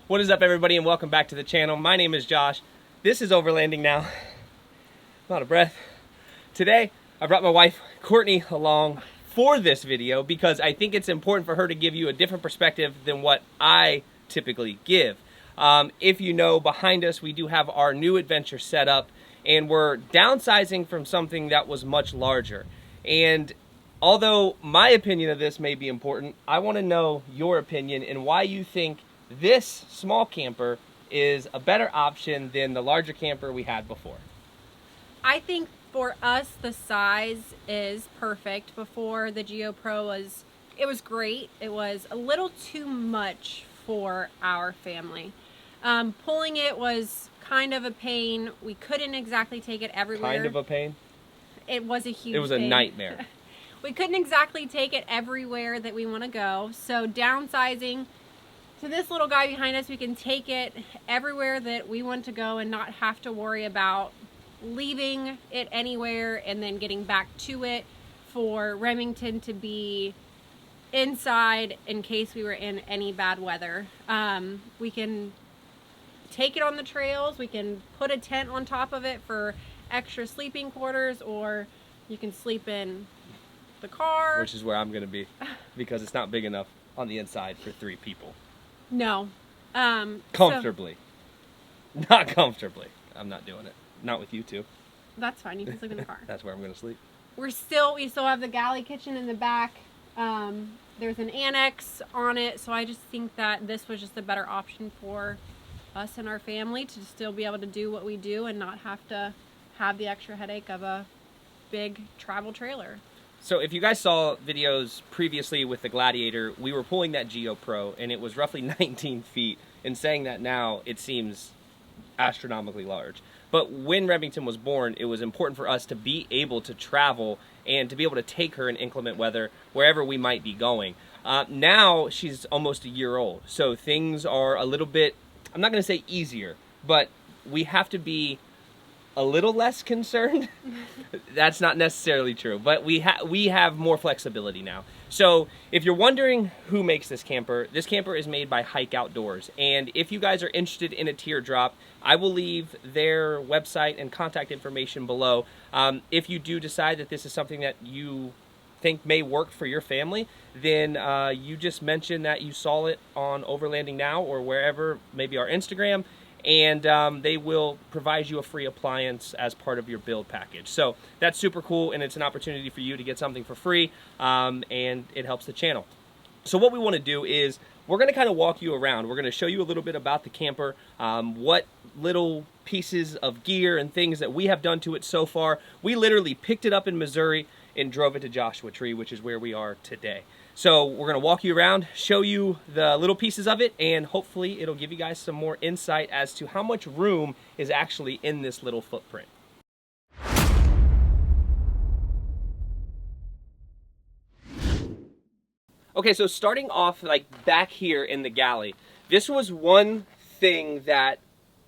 What is up, everybody, and welcome back to the channel. My name is Josh. This is Overlanding Now. I'm out of breath. Today, I brought my wife, Courtney, along for this video because I think it's important for her to give you a different perspective than what I typically give. If you know, behind us, we do have our new adventure set up, and we're downsizing from something that was much larger. And although my opinion of this may be important, I want to know your opinion and why you think this small camper is a better option than the larger camper we had before. I think for us, the size is perfect. Before, the Geo Pro was great. It was a little too much for our family. Pulling it was kind of a pain. We couldn't exactly take it everywhere. Kind of a pain? It was a huge It was a pain. nightmare. We couldn't exactly take it everywhere that we want to go. So downsizing to this little guy behind us, we can take it everywhere that we want to go and not have to worry about leaving it anywhere and then getting back to it for Remington to be inside in case we were in any bad weather. We can take it on the trails. We can put a tent on top of it for extra sleeping quarters, or you can sleep in the car. Which is where I'm going to be, because it's not big enough on the inside for 3 people. No. Comfortably. Not comfortably. I'm not doing it. Not with you two. That's fine. You can sleep in the car. That's where I'm going to sleep. We still have the Galley kitchen in the back. There's an Annex on it, so I just think that this was just a better option for us and our family to still be able to do what we do and not have to have the extra headache of a big travel trailer. So if you guys saw videos previously with the Gladiator, we were pulling that Geo Pro, and it was roughly 19 feet. And saying that now, it seems astronomically large. But when Remington was born, it was important for us to be able to travel and to be able to take her in inclement weather wherever we might be going. Now she's almost a year old, so things are a little bit, I'm not going to say easier, but we have to be a little less concerned. That's not necessarily true, but we have more flexibility now. So if you're wondering who makes this camper is made by Hyk Outdoors. And if you guys are interested in a teardrop, I will leave their website and contact information below. If you do decide that this is something that you think may work for your family, then you just mention that you saw it on Overlanding Now or wherever, maybe our Instagram, and they will provide you a free appliance as part of your build package. So that's super cool, and it's an opportunity for you to get something for free, and it helps the channel. So what we want to do is we're going to kind of walk you around. We're going to show you a little bit about the camper, what little pieces of gear and things that we have done to it so far. We literally picked it up in Missouri and drove it to Joshua Tree, which is where we are today. So we're going to walk you around, show you the little pieces of it, and hopefully it'll give you guys some more insight as to how much room is actually in this little footprint. Okay, so starting off like back here in the galley, this was one thing that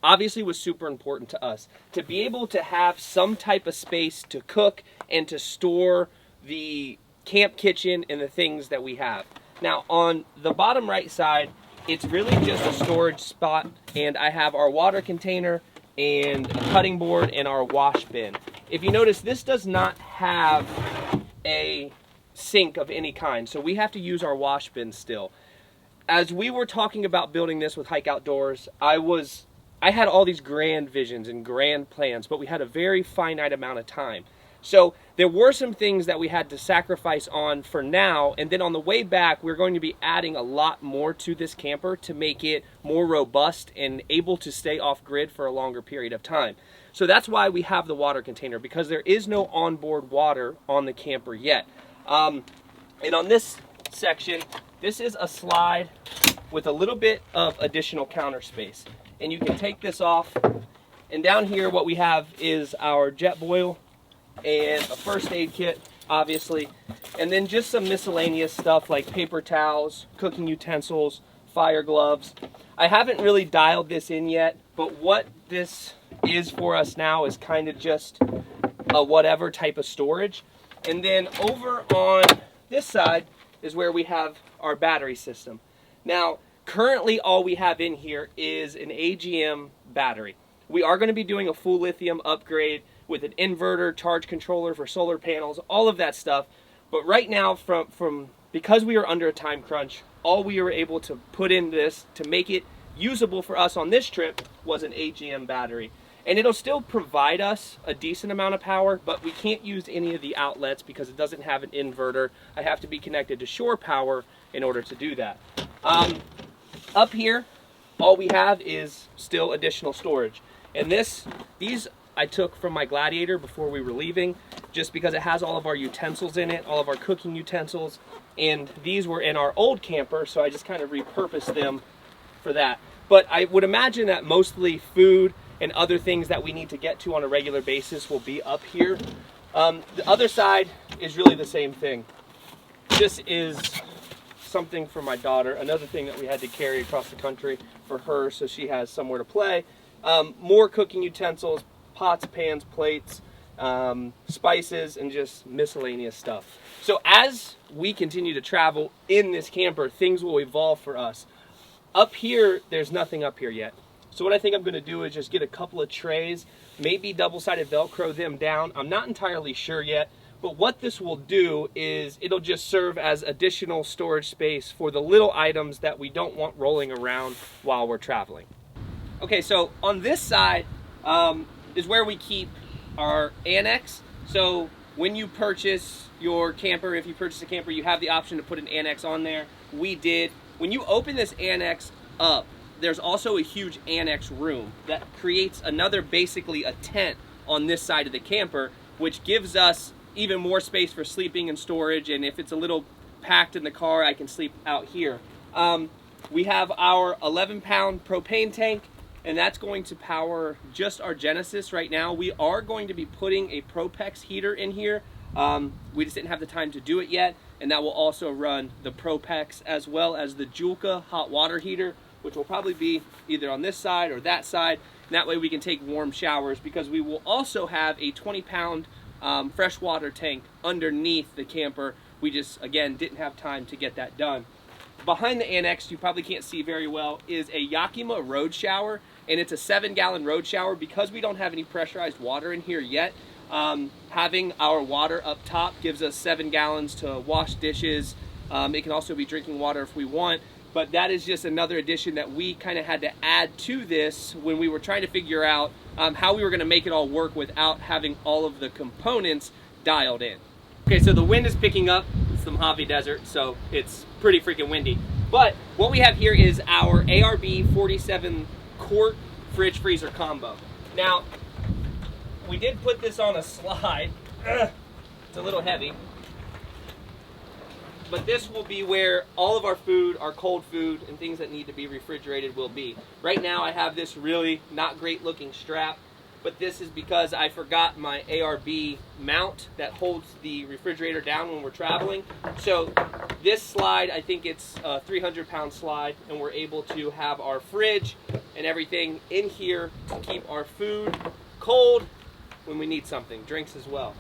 obviously was super important to us, to be able to have some type of space to cook and to store the camp kitchen and the things that we have. Now on the bottom right side, it's really just a storage spot, and I have our water container and a cutting board and our wash bin. If you notice, this does not have a sink of any kind, so we have to use our wash bin still. As we were talking about building this with Hyk Outdoors, I had all these grand visions and grand plans, but we had a very finite amount of time. So there were some things that we had to sacrifice on for now, and then on the way back, we're going to be adding a lot more to this camper to make it more robust and able to stay off-grid for a longer period of time. So that's why we have the water container, because there is no onboard water on the camper yet. And on this section, this is a slide with a little bit of additional counter space. And you can take this off, and down here what we have is our jet boil and a first aid kit, obviously, and then just some miscellaneous stuff like paper towels, cooking utensils, fire gloves. I haven't really dialed this in yet, but what this is for us now is kind of just a whatever type of storage. And then over on this side is where we have our battery system. Now, Currently, all we have in here is an AGM battery. We are going to be doing a full lithium upgrade with an inverter, charge controller for solar panels, all of that stuff. But right now, because we are under a time crunch, all we were able to put in this to make it usable for us on this trip was an AGM battery. And it'll still provide us a decent amount of power, but we can't use any of the outlets because it doesn't have an inverter. I have to be connected to shore power in order to do that. Up here, all we have is still additional storage. And these I took from my Gladiator before we were leaving, just because it has all of our utensils in it, all of our cooking utensils, and these were in our old camper, so I just kind of repurposed them for that. But I would imagine that mostly food and other things that we need to get to on a regular basis will be up here. The other side is really the same thing. This is something for my daughter, another thing that we had to carry across the country for her so she has somewhere to play. More cooking utensils, pots, pans, plates, spices, and just miscellaneous stuff. So as we continue to travel in this camper, things will evolve for us. Up here, there's nothing up here yet. So what I think I'm going to do is just get a couple of trays, maybe double-sided Velcro them down. I'm not entirely sure yet, but what this will do is it'll just serve as additional storage space for the little items that we don't want rolling around while we're traveling. Okay, so on this side is where we keep our Annex. So when you purchase your camper, if you purchase a camper, you have the option to put an Annex on there. We did. When you open this Annex up, there's also a huge Annex room that creates another, basically a tent on this side of the camper, which gives us even more space for sleeping and storage. And if it's a little packed in the car, I can sleep out here. We have our 11-pound propane tank, and that's going to power just our Genesis right now. We are going to be putting a Propex heater in here. We just didn't have the time to do it yet, and that will also run the Propex as well as the Julka hot water heater, which will probably be either on this side or that side. And that way we can take warm showers, because we will also have a 20-pound freshwater tank underneath the camper. We just, again, didn't have time to get that done. Behind the Annex, you probably can't see very well, is a Yakima road shower, and it's a 7-gallon road shower. Because we don't have any pressurized water in here yet, having our water up top gives us 7 gallons to wash dishes. It can also be drinking water if we want, but that is just another addition that we kind of had to add to this when we were trying to figure out how we were going to make it all work without having all of the components dialed in. Okay, so the wind is picking up. It's the Mojave Desert, so it's pretty freaking windy. But what we have here is our ARB 47 quart fridge freezer combo. Now, we did put this on a slide. It's a little heavy. But this will be where all of our food, our cold food, and things that need to be refrigerated will be. Right now I have this really not great looking strap, but this is because I forgot my ARB mount that holds the refrigerator down when we're traveling. So this slide, I think it's a 300-pound slide, and we're able to have our fridge and everything in here to keep our food cold when we need something, drinks as well.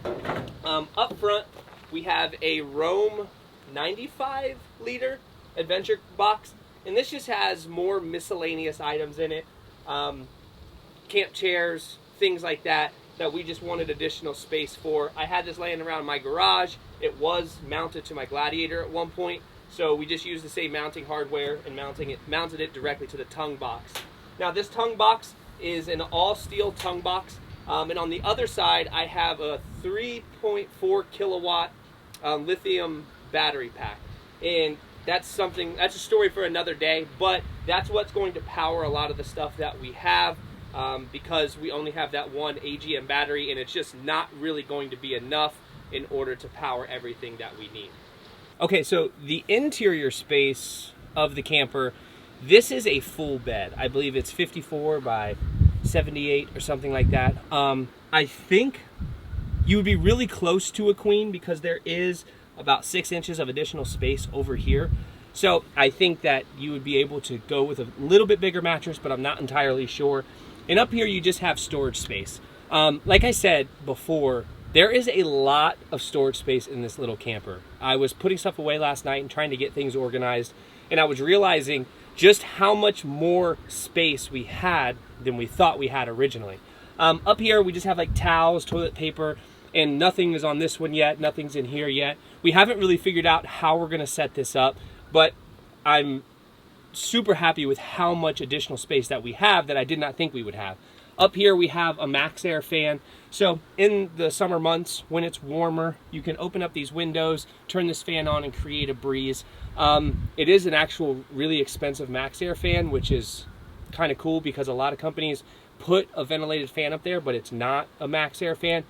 Up front, we have a Roam 95-liter adventure box, and this just has more miscellaneous items in it, camp chairs, things like that we just wanted additional space for. I had this laying around my garage. It was mounted to my Gladiator at one point, so we just used the same mounting hardware and mounted it directly to the tongue box. Now this tongue box is an all steel tongue box, and on the other side I have a 3.4 kilowatt lithium battery pack, and that's a story for another day, but that's what's going to power a lot of the stuff that we have, because we only have that one AGM battery, and it's just not really going to be enough in order to power everything that we need. Okay, so the interior space of the camper, this is a full bed. I believe it's 54 by 78 or something like that. I think you would be really close to a queen because there is about 6 inches of additional space over here. So I think that you would be able to go with a little bit bigger mattress, but I'm not entirely sure. And up here you just have storage space. Like I said before, there is a lot of storage space in this little camper. I was putting stuff away last night and trying to get things organized, and I was realizing just how much more space we had than we thought we had originally. Up here, we just have like towels, toilet paper, and nothing is on this one yet. Nothing's in here yet. We haven't really figured out how we're gonna set this up, but I'm super happy with how much additional space that we have that I did not think we would have. Up here, we have a max air fan. So in the summer months, when it's warmer, you can open up these windows, turn this fan on, and create a breeze. It is an actual really expensive max air fan, which is kind of cool because a lot of companies put a ventilated fan up there, but it's not a max air fan.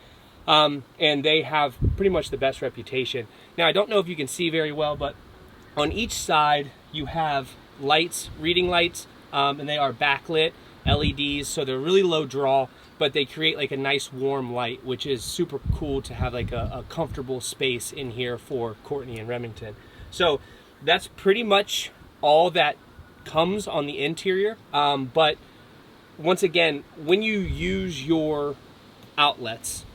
And they have pretty much the best reputation. Now, I don't know if you can see very well, but on each side, you have lights, reading lights, and they are backlit LEDs, so they're really low draw, but they create like a nice warm light, which is super cool to have like a comfortable space in here for Courtney and Remington. So that's pretty much all that comes on the interior. But once again, when you use your outlets,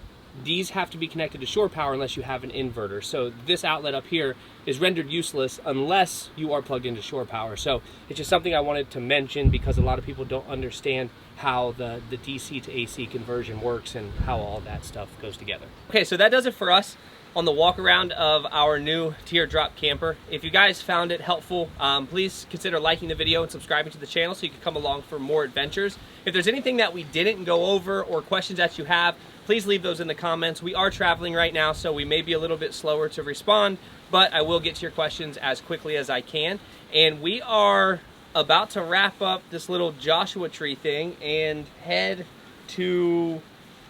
these have to be connected to shore power unless you have an inverter. So this outlet up here is rendered useless unless you are plugged into shore power. So it's just something I wanted to mention because a lot of people don't understand how the DC to AC conversion works and how all that stuff goes together. Okay, so that does it for us on the walk around of our new Teardrop Camper. If you guys found it helpful, please consider liking the video and subscribing to the channel so you can come along for more adventures. If there's anything that we didn't go over or questions that you have, please leave those in the comments. We are traveling right now, so we may be a little bit slower to respond, but I will get to your questions as quickly as I can. And we are about to wrap up this little Joshua Tree thing and head to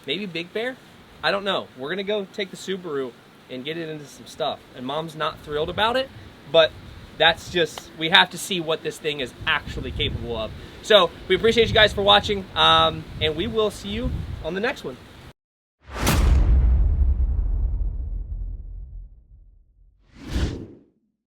maybe Big Bear? I don't know. We're gonna go take the Subaru and get it into some stuff. And Mom's not thrilled about it, but that's just, we have to see what this thing is actually capable of. So we appreciate you guys for watching, and we will see you on the next one.